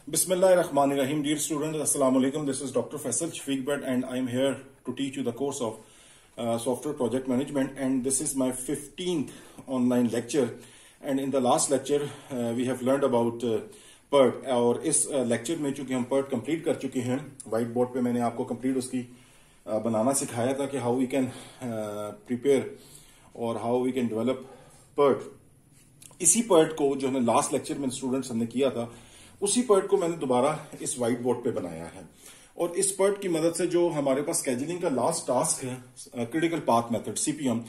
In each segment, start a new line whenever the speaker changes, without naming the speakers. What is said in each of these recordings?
Bismillahirrahmanirrahim. Dear students, Assalamu alaikum. This is Dr. Faisal Shafiq Bhatt and I am here to teach you the course of Software Project Management, and this is my 15th online lecture. And in the last lecture, we have learned about PERT. और इस lecture में चूंकि हम PERT complete कर चुके हैं, white board पे मैंने आपको complete उसकी बनाना सिखाया था कि how we can prepare और how we can develop PERT. इसी PERT को जो हमने लास्ट लेक्चर में स्टूडेंट्स हमने किया था, उसी PERT को मैंने दोबारा इस व्हाइट बोर्ड पे बनाया है। और इस PERT की मदद से जो हमारे पास स्केजुलिंग का लास्ट टास्क है, क्रिटिकल पाथ मेथड सीपीएम,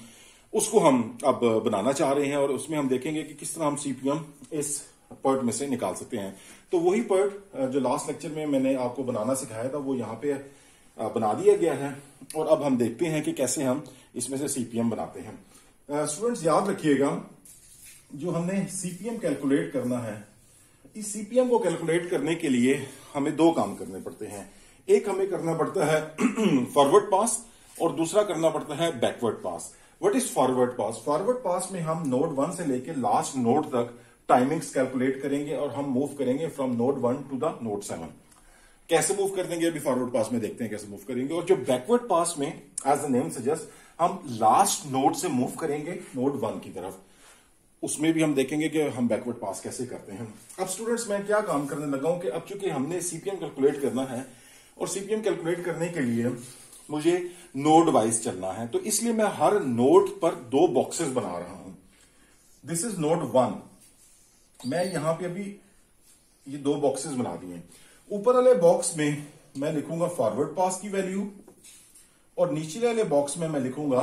उसको हम अब बनाना चाह रहे हैं और उसमें हम देखेंगे कि किस तरह हम सीपीएम इस PERT में से निकाल सकते हैं। तो वही PERT जो लास्ट लेक्चर में मैंने आपको बनाना सिखाया था, वो यहाँ पे बना दिया गया है और अब हम देखते हैं कि कैसे हम इसमें से सीपीएम बनाते हैं। स्टूडेंट्स याद रखिएगा, जो हमने सीपीएम कैलकुलेट करना है, इस सीपीएम को कैलकुलेट करने के लिए हमें दो काम करने पड़ते हैं। एक हमें करना पड़ता है फॉरवर्ड पास और दूसरा करना पड़ता है backward pass. What is forward pass? Forward pass में हम नोड 1 से लेकर लास्ट नोड तक टाइमिंग्स कैलकुलेट करेंगे और हम मूव करेंगे from node 1 to the node 7। कैसे मूव कर देंगे अभी फॉरवर्ड पास में देखते हैं कैसे मूव करेंगे। और जो बैकवर्ड पास में एज द नेम सजेस्ट, हम लास्ट नोड से मूव करेंगे नोड 1 की तरफ। उसमें भी हम देखेंगे कि हम बैकवर्ड पास कैसे करते हैं। अब स्टूडेंट्स मैं क्या काम करने लगा हूं कि अब चूंकि हमने सीपीएम कैलकुलेट करना है और सीपीएम कैलकुलेट करने के लिए मुझे नोड वाइज चलना है, तो इसलिए मैं हर नोड पर दो बॉक्सेस बना रहा हूं। This is node 1। मैं यहां पे अभी ये दो बॉक्सेस बना दिए। ऊपर वाले बॉक्स में मैं लिखूंगा फॉरवर्ड पास की वैल्यू और नीचे वाले बॉक्स में मैं लिखूंगा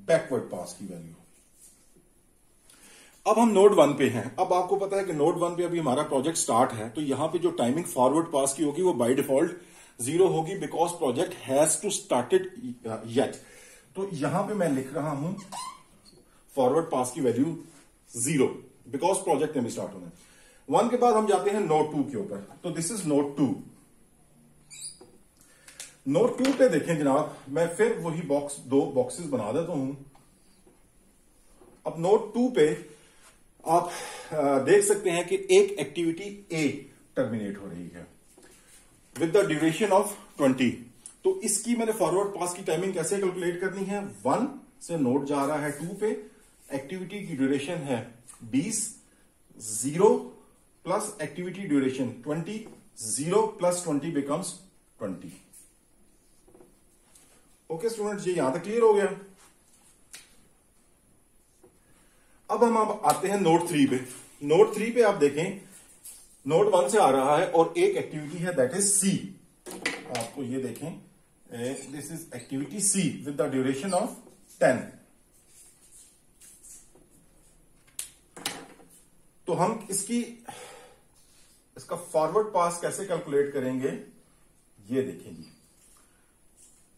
बैकवर्ड पास की वैल्यू। अब हम नोड 1 पे हैं। अब आपको पता है कि नोड 1 पे अभी हमारा प्रोजेक्ट स्टार्ट है, तो यहां पे जो टाइमिंग फॉरवर्ड पास की होगी वो बाय डिफॉल्ट 0 होगी, because project has to started yet. तो यहां पे मैं लिख रहा हूं फॉरवर्ड पास की वैल्यू 0, बिकॉज प्रोजेक्ट में स्टार्ट होना है। 1 के बाद हम जाते हैं नोड 2 के ऊपर, तो दिस इज नोड 2। नोड 2 पे देखें जनाब, मैं फिर वही दो बॉक्सेस बना देता हूं। अब नोड 2 पे आप देख सकते हैं कि एक एक्टिविटी ए टर्मिनेट हो रही है विद द ड्यूरेशन ऑफ 20। तो इसकी मैंने फॉरवर्ड पास की टाइमिंग कैसे कैलकुलेट करनी है? 1 से नोड जा रहा है 2 पे, एक्टिविटी की ड्यूरेशन है 20, 0 plus activity duration 20, 0 plus 20 becomes 20। Okay students, ये यहां तक क्लियर हो गया। अब हम आते हैं नोड 3 पे। नोड 3 पे आप देखें, नोड 1 से आ रहा है और एक एक्टिविटी है दैट इज सी। आपको ये देखें, this is activity C with the duration of 10। तो हम इसका फॉरवर्ड पास कैसे कैलकुलेट करेंगे, ये देखें जी।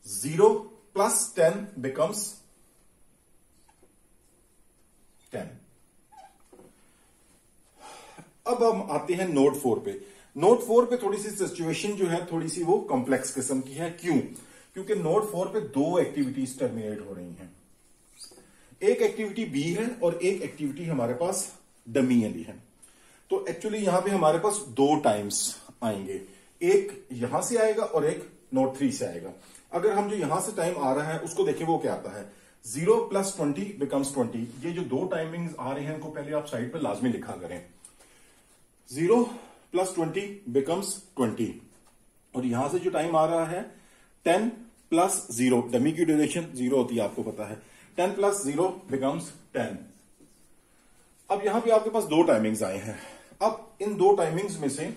0 प्लस 10 बिकम्स 10। अब हम आते हैं नोड 4 पे। नोड 4 पे थोड़ी सी सिचुएशन जो है थोड़ी सी वो कॉम्प्लेक्स किस्म की है। क्यों? क्योंकि नोड 4 पे दो एक्टिविटीज टर्मिनेट हो रही हैं। एक एक्टिविटी बी है और एक एक्टिविटी हमारे पास डमी वाली है। तो एक्चुअली यहां पे हमारे पास दो टाइम्स आएंगे, एक यहां से आएगा और एक नोड 3 से आएगा। अगर हम जो यहां से टाइम आ रहा है उसको देखें, वो क्या आता है? 0 प्लस 20 बिकम्स 20। ये जो दो टाइमिंग्स आ रहे हैं इनको पहले आप साइड पर लाजमी लिखा करें। 0 प्लस 20 बिकम्स 20 और यहां से जो टाइम आ रहा है 10 प्लस 0, डमी की ड्यूरेशन 0 होती है, आपको पता है। 10 प्लस 0 बिकम्स 10। अब यहां पे आपके पास दो टाइमिंग्स आए हैं। अब इन दो टाइमिंग्स में से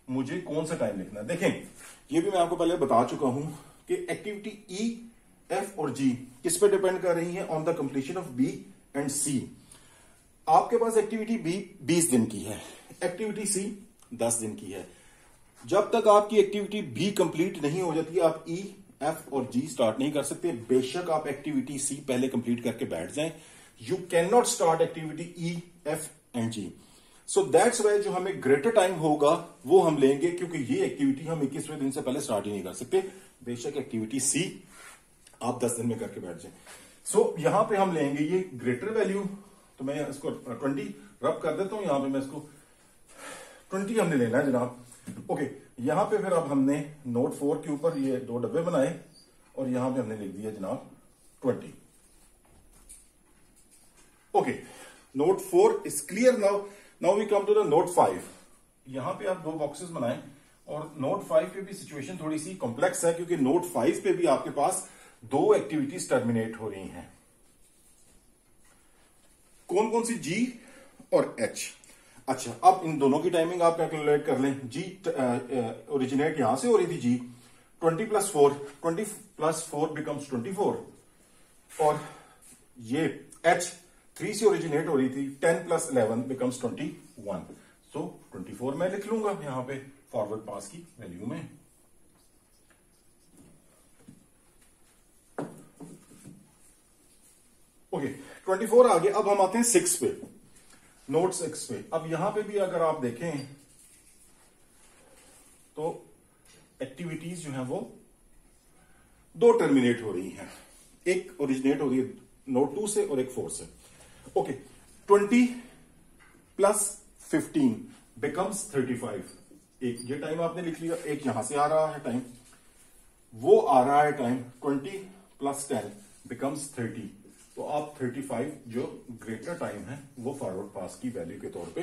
मुझे कौन सा टाइम लिखना है? देखें, ये भी मैं आपको पहले बता चुका हूं कि एक्टिविटी ई, एफ और जी किस पे डिपेंड कर रही है? On the completion of B and C. आपके पास एक्टिविटी बी 20 दिन की है, एक्टिविटी सी 10 दिन की है। जब तक आपकी एक्टिविटी बी कंप्लीट नहीं हो जाती, आप ई, एफ और जी स्टार्ट नहीं कर सकते। बेशक आप एक्टिविटी सी पहले कंप्लीट करके बैठ जाएं, you can not start activity E, F and G. So that's why जो हमें ग्रेटर टाइम होगा वो हम लेंगे, क्योंकि ये एक्टिविटी हम 21वें दिन से पहले स्टार्ट ही नहीं कर सकते। बेशक एक्टिविटी सी आप 10 दिन में करके बैठ जाए। सो यहां पे हम लेंगे ये ग्रेटर वैल्यू, तो मैं इसको 20 रब कर देता हूं। यहां पे मैं इसको 20 हमने लेना है जनाब। ओके, यहां पे फिर अब हमने नोट 4 के ऊपर ये 2 डब्बे बनाए और यहां पे हमने लिख दिया जनाब 20। Okay, node 4 is clear. Now we come to the node 5। यहां पे आप 2 बॉक्सेस बनाएं और नोट 5 पे भी सिचुएशन थोड़ी सी कॉम्प्लेक्स है, क्योंकि नोट 5 पे भी आपके पास 2 एक्टिविटीज टर्मिनेट हो रही हैं। कौन कौन सी? जी और एच। अच्छा, अब इन दोनों की टाइमिंग आप कैलकुलेट कर लें। जी ओरिजिनेट यहां से हो रही थी जी, 20 + 4, 20 + 4 बिकम्स 24, और ये एच 3 से ओरिजिनेट हो रही थी, 10 + 11 बिकम्स 21। सो 24 मैं लिख लूंगा यहां पे फॉरवर्ड पास की वैल्यू में। ओके, 24 आ गया। अब हम आते हैं 6 पे, नोट 6 पे। अब यहां पे भी अगर आप देखें तो एक्टिविटीज जो है वो 2 टर्मिनेट हो रही हैं। एक ओरिजिनेट हो रही है नोट 2 से और एक 4 से। Okay, 20 + 15 becomes 35। एक ये टाइम आपने लिख लिया, एक यहां से आ रहा है टाइम, वो आ रहा है टाइम 20 + 10 बिकम्स 30। तो आप 35 जो ग्रेटर टाइम है वो फॉरवर्ड पास की वैल्यू के तौर पे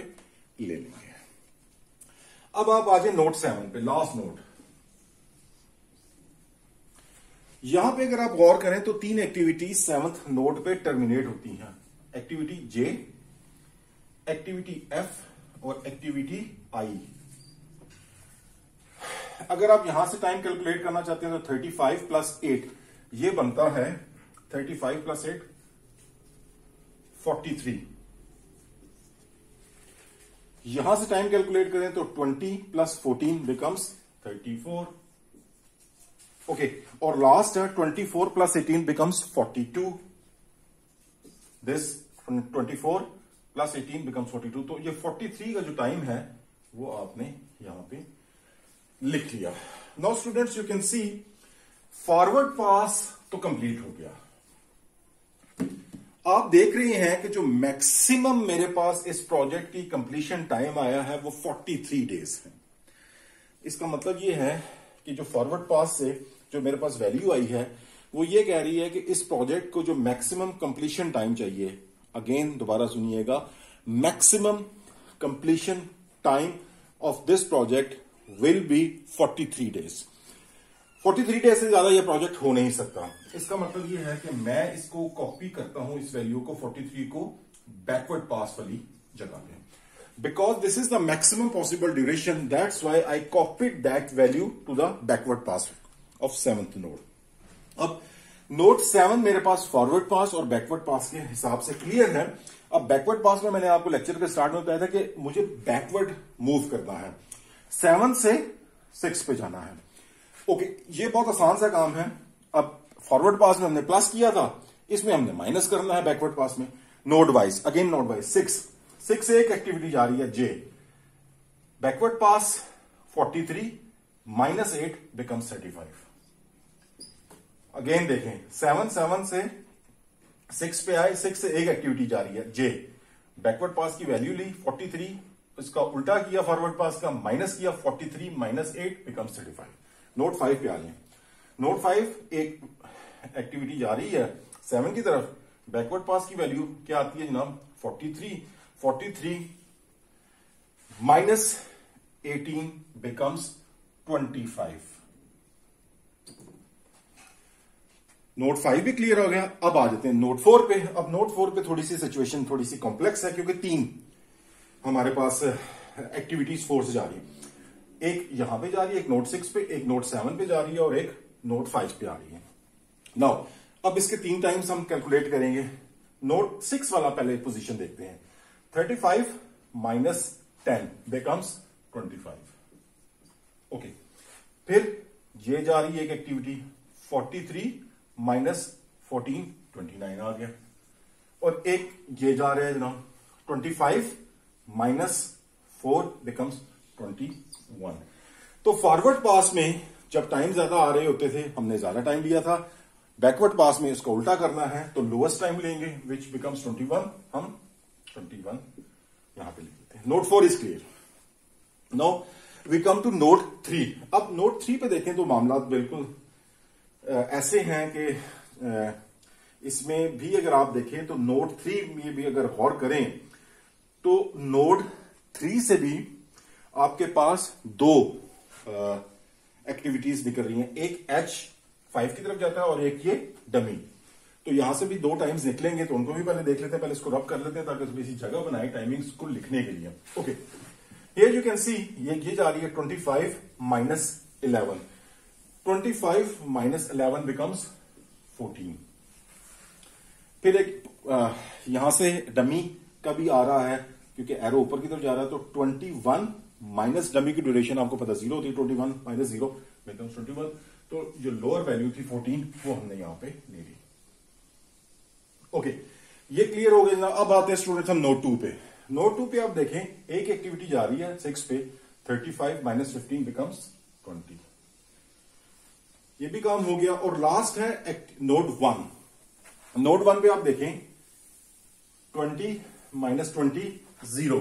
ले लेंगे। अब आप आ जाए नोट 7 पे, लास्ट नोट। यहां पे अगर आप गौर करें तो 3 एक्टिविटी 7th नोट पे टर्मिनेट होती हैं। एक्टिविटी जे, एक्टिविटी एफ और एक्टिविटी आई। अगर आप यहां से टाइम कैलकुलेट करना चाहते हैं तो 35 + 8 ये बनता है 35 + 8 43। यहां से टाइम कैलकुलेट करें तो 20 + 14 बिकम्स 34। ओके, और लास्ट है 24 + 18 बिकम्स 42। This 24 + 18 becomes 42। तो ये 43 का जो टाइम है वो आपने यहां पे लिख लिया। Now students you can see forward pass तो कंप्लीट हो गया। आप देख रहे हैं कि जो मैक्सिमम मेरे पास इस प्रोजेक्ट की कंप्लीशन टाइम आया है वो 43 डेज है। इसका मतलब ये है कि जो फॉरवर्ड पास से जो मेरे पास वैल्यू आई है वो ये कह रही है कि इस प्रोजेक्ट को जो मैक्सिमम कंप्लीशन टाइम चाहिए, अगेन दोबारा सुनिएगा, maximum completion time of this project will be 43 days. 43 days से ज्यादा ये प्रोजेक्ट हो नहीं सकता। इसका मतलब ये है कि मैं इसको कॉपी करता हूं, इस वैल्यू को 43 को बैकवर्ड पास वाली जगह पे, because this is the maximum possible duration, that's why I copied that value to the backward pass of 7th node. अब नोट 7 मेरे पास फॉरवर्ड पास और बैकवर्ड पास के हिसाब से क्लियर है। अब बैकवर्ड पास में मैंने आपको लेक्चर के स्टार्ट में बताया था कि मुझे बैकवर्ड मूव करना है, 7 से 6 पे जाना है। ओके, ये बहुत आसान सा काम है। अब फॉरवर्ड पास में हमने प्लस किया था, इसमें हमने माइनस करना है बैकवर्ड पास में। Node wise, again node wise 6 से एक एक्टिविटी जा रही है जे, बैकवर्ड पास 43 - 8 बिकम्स 35। अगेन देखें, 7 से 6 पे आए, 6 से एक एक्टिविटी जा रही है जे, बैकवर्ड पास की वैल्यू ली 43, इसका उल्टा किया फॉरवर्ड पास का, माइनस किया 43 - 8 बिकम्स 35। नोट 5 पे आ गए। नोट 5 एक एक्टिविटी जा रही है 7 की तरफ, बैकवर्ड पास की वैल्यू क्या आती है जनाब 43 - 18 बिकम्स 25। नोट 5 भी क्लियर हो गया। अब आ जाते हैं नोट 4 पे। अब नोट 4 पे थोड़ी सी सिचुएशन थोड़ी सी कॉम्प्लेक्स है, क्योंकि 3 हमारे पास एक्टिविटीज 4 से जा रही है। एक यहां पे जा रही है, एक नोट 6 पे, एक नोट 7 पे जा रही है और एक नोट 5 पे आ रही है। नाउ अब इसके 3 टाइम्स हम कैलकुलेट करेंगे। नोट 6 वाला पहले पोजीशन देखते हैं। 35 - 10 बिकम्स 25। ओके, फिर ये जा रही है एक एक्टिविटी 43 - 14 29 आ गया, और एक ये जा रहा है जनाब 25 - 4 बिकम्स 21। तो फॉरवर्ड पास में जब टाइम ज्यादा आ रहे होते थे हमने ज्यादा टाइम लिया था, बैकवर्ड पास में इसको उल्टा करना है तो लोएस्ट टाइम लेंगे विच बिकम्स 21। हम 21 यहां पे लिख देते हैं। Node 4 is clear. Now we come to node 3। अब नोड 3 पे देखें तो मामला बिल्कुल ऐसे हैं कि इसमें भी अगर आप देखें तो नोड 3 में भी अगर गौर करें तो नोड 3 से भी आपके पास दो एक्टिविटीज निकल रही हैं, एक H5 की तरफ जाता है और एक ये डमी। तो यहां से भी दो टाइम्स निकलेंगे, तो उनको भी पहले देख लेते हैं, पहले इसको रब कर लेते हैं ताकि उसमें इसी जगह बनाए टाइमिंग्स को लिखने के लिए। ओके, हियर यू कैन सी ये जा रही है 25 माइनस 11, 25 माइनस 11 बिकम्स 14। फिर एक यहां से डमी का भी आ रहा है क्योंकि एरो ऊपर की तरफ जा रहा है, तो 21 माइनस डमी की ड्यूरेशन आपको पता 0 होती है, 21 माइनस 0 बिकम्स 21। तो जो लोअर वैल्यू थी 14 वो हमने यहां पे ले ली। ओके, ये क्लियर हो गया ना। अब आते हैं स्टूडेंट्स हम नोट 2 पे। नोट 2 पे आप देखें एक एक्टिविटी जा रही है 6 पे, 35 माइनस 15 बिकम्स 20। ये भी काम हो गया। और लास्ट है नोट 1। नोट 1 पे आप देखें 20 माइनस 20 0।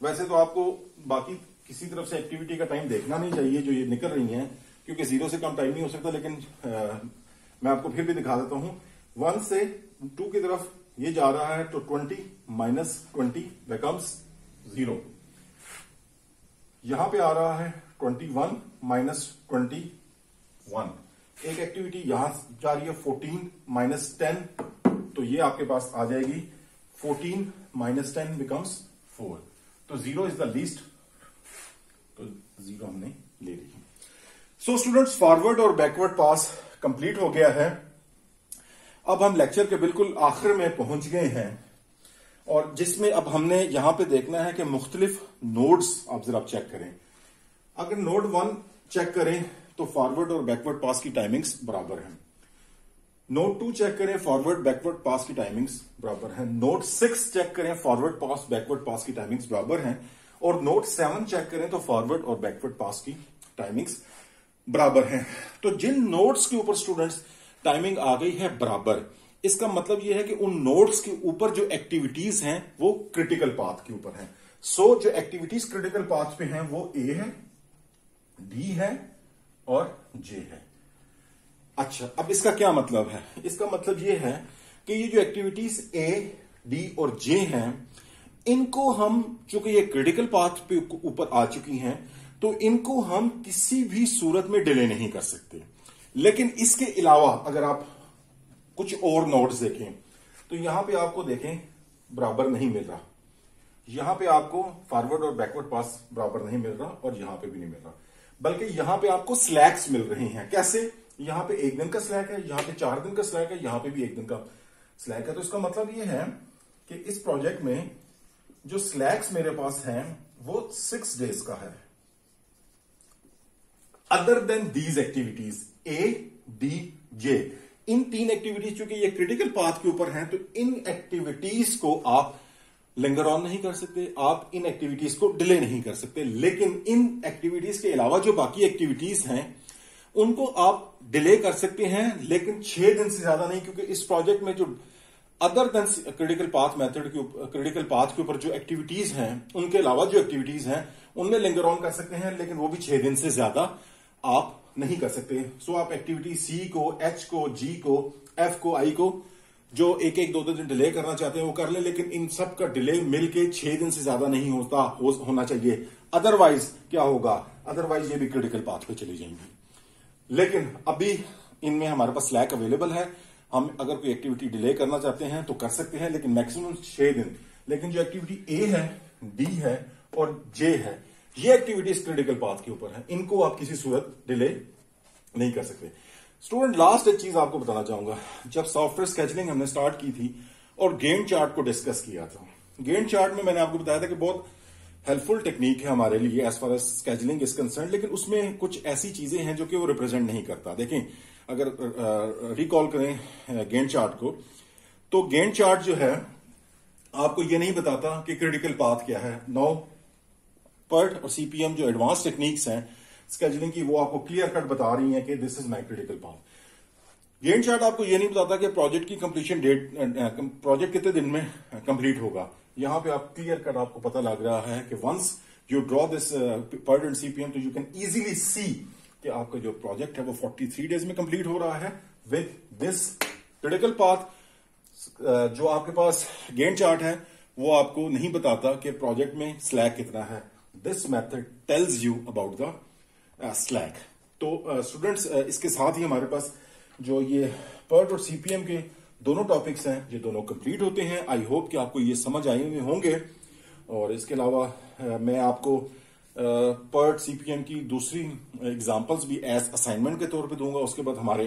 वैसे तो आपको बाकी किसी तरफ से एक्टिविटी का टाइम देखना नहीं चाहिए जो ये निकल रही हैं, क्योंकि 0 से कम टाइम नहीं हो सकता, लेकिन मैं आपको फिर भी दिखा देता हूं। 1 से 2 की तरफ ये जा रहा है, तो 20 माइनस 20 बिकम्स 0। यहां पे आ रहा है 21 माइनस 21। एक एक्टिविटी यहां जा रही है 14 माइनस 10, तो ये आपके पास आ जाएगी 14 माइनस 10 बिकम्स 4। तो 0 इज द लीस्ट, तो 0 हमने ले ली। सो स्टूडेंट्स, फॉरवर्ड और बैकवर्ड पास कंप्लीट हो गया है। अब हम लेक्चर के बिल्कुल आखिर में पहुंच गए हैं, और जिसमें अब हमने यहां पे देखना है कि मुख्तलिफ नोड्स आप जरा चेक करें। अगर नोड 1 चेक करें तो फॉरवर्ड और बैकवर्ड पास की टाइमिंग्स बराबर हैं। नोड 2 चेक करें, फॉरवर्ड बैकवर्ड पास की टाइमिंग्स बराबर हैं। नोड 6 चेक करें, फॉरवर्ड पास बैकवर्ड पास की टाइमिंग्स बराबर हैं। और नोड 7 चेक करें तो फॉरवर्ड और बैकवर्ड पास की टाइमिंग्स बराबर हैं। तो जिन नोड्स के ऊपर स्टूडेंट्स टाइमिंग आ गई है बराबर, इसका मतलब यह है कि उन नोड्स के ऊपर जो एक्टिविटीज हैं वो क्रिटिकल पाथ के ऊपर हैं। सो जो एक्टिविटीज क्रिटिकल पाथ पे हैं वो ए है, डी है और जे है। अच्छा, अब इसका क्या मतलब है? इसका मतलब यह है कि ये जो एक्टिविटीज ए, डी और जे हैं, इनको हम, चूंकि ये क्रिटिकल पाथ पे ऊपर आ चुकी हैं, तो इनको हम किसी भी सूरत में डिले नहीं कर सकते। लेकिन इसके अलावा अगर आप कुछ और नोड्स देखें तो यहां पे आपको देखें बराबर नहीं मिल रहा, यहां पे आपको फॉरवर्ड और बैकवर्ड पास बराबर नहीं मिल रहा, और यहां पे भी नहीं मिल रहा, बल्कि यहां पे आपको स्लैक्स मिल रहे हैं। कैसे? यहां पे 1 दिन का स्लैक है, यहां पे 4 दिन का स्लैक है, यहां पे भी 1 दिन का स्लैक है। तो इसका मतलब यह है कि इस प्रोजेक्ट में जो स्लैक्स मेरे पास हैं वो 6 डेज का है। Other than these activities A, D, J, in 3 activities चूंकि ये क्रिटिकल पाथ के ऊपर हैं, तो इन एक्टिविटीज को आप लिंगर ऑन नहीं कर सकते, आप इन एक्टिविटीज को डिले नहीं कर सकते। लेकिन इन एक्टिविटीज के अलावा जो बाकी एक्टिविटीज हैं उनको आप डिले कर सकते हैं, लेकिन 6 दिन से ज्यादा नहीं, क्योंकि इस प्रोजेक्ट में जो other than critical path method के ऊपर, क्रिटिकल पाथ के ऊपर जो एक्टिविटीज हैं, उनके अलावा जो एक्टिविटीज हैं उनमें लिंगर ऑन कर सकते हैं, लेकिन वो भी 6 दिन से ज्यादा आप नहीं कर सकते। सो आप एक्टिविटी सी को, एच को, जी को, एफ को, आई को जो एक 2 दिन डिले करना चाहते हैं वो कर ले, लेकिन इन सब का डिले मिलके 6 दिन से ज्यादा नहीं होना चाहिए। अदरवाइज क्या होगा? अदरवाइज ये भी क्रिटिकल पाथ पे चली जाएंगी। लेकिन अभी इनमें हमारे पास स्लैक अवेलेबल है, हम अगर कोई एक्टिविटी डिले करना चाहते हैं तो कर सकते हैं, लेकिन मैक्सिमम 6 दिन। लेकिन जो एक्टिविटी ए है, डी है और जे है, ये एक्टिविटीज क्रिटिकल पाथ के ऊपर है, इनको आप किसी सूरत डिले नहीं कर सकते। स्टूडेंट, लास्ट एक चीज आपको बताना चाहूंगा। जब सॉफ्टवेयर स्केजुलिंग हमने स्टार्ट की थी और गैंट चार्ट को डिस्कस किया था, गैंट चार्ट में मैंने आपको बताया था कि बहुत हेल्पफुल टेक्निक है हमारे लिए as far as scheduling is concern, लेकिन उसमें कुछ ऐसी चीजें हैं जो कि वो रिप्रेजेंट नहीं करता। देखें, अगर रिकॉल करें गैंट चार्ट को, तो गैंट चार्ट जो है आपको ये नहीं बताता कि क्रिटिकल पाथ क्या है। 9 PERT और CPM जो एडवांस टेक्निक्स हैं स्केजुलिंग की, वो आपको क्लियर कट बता रही हैं कि this is my critical path. Gantt chart आपको ये नहीं बताता कि प्रोजेक्ट की कंप्लीशन डेट, प्रोजेक्ट कितने दिन में कंप्लीट होगा। यहां पे आप क्लियर कट आपको पता लग रहा है कि once you draw this PERT and CPM, तो you can easily see कि आपका जो प्रोजेक्ट है वो 43 डेज में कंप्लीट हो रहा है विद दिस क्रिटिकल पाथ। जो आपके पास गैंट चार्ट है वो आपको नहीं बताता कि प्रोजेक्ट में स्लैक कितना है। This method tells you about the slack. तो स्टूडेंट्स इसके साथ ही हमारे पास जो ये PERT और CPM के दोनों टॉपिक्स हैं ये दोनों कंप्लीट होते हैं। आई होप कि आपको ये समझ आए हुए होंगे। और इसके अलावा मैं आपको PERT CPM की दूसरी एग्जांपल्स भी एज असाइनमेंट के तौर पे दूंगा। उसके बाद हमारे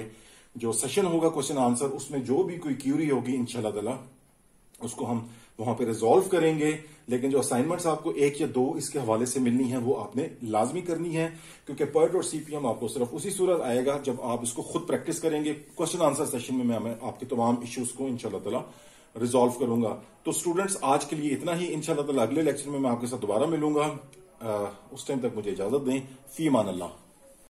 जो सेशन होगा क्वेश्चन आंसर, उसमें जो भी कोई क्यूरी होगी इंशाल्लाह ताला उसको हम वहां पे रिजॉल्व करेंगे। लेकिन जो असाइनमेंट्स आपको 1 या 2 इसके हवाले से मिलनी है वो आपने लाजमी करनी है, क्योंकि PERT और CPM आपको सिर्फ उसी सूरत आएगा जब आप इसको खुद प्रैक्टिस करेंगे। क्वेश्चन आंसर सेशन में मैं आपके तमाम इश्यूज को इंशाल्लाह ताला रिजॉल्व करूंगा। तो स्टूडेंट्स आज के लिए इतना ही। इंशाल्लाह ताला अगले लेक्चर में मैं आपके साथ दोबारा मिलूंगा। उस टाइम तक मुझे इजाजत दें। फी मान अल्लाह।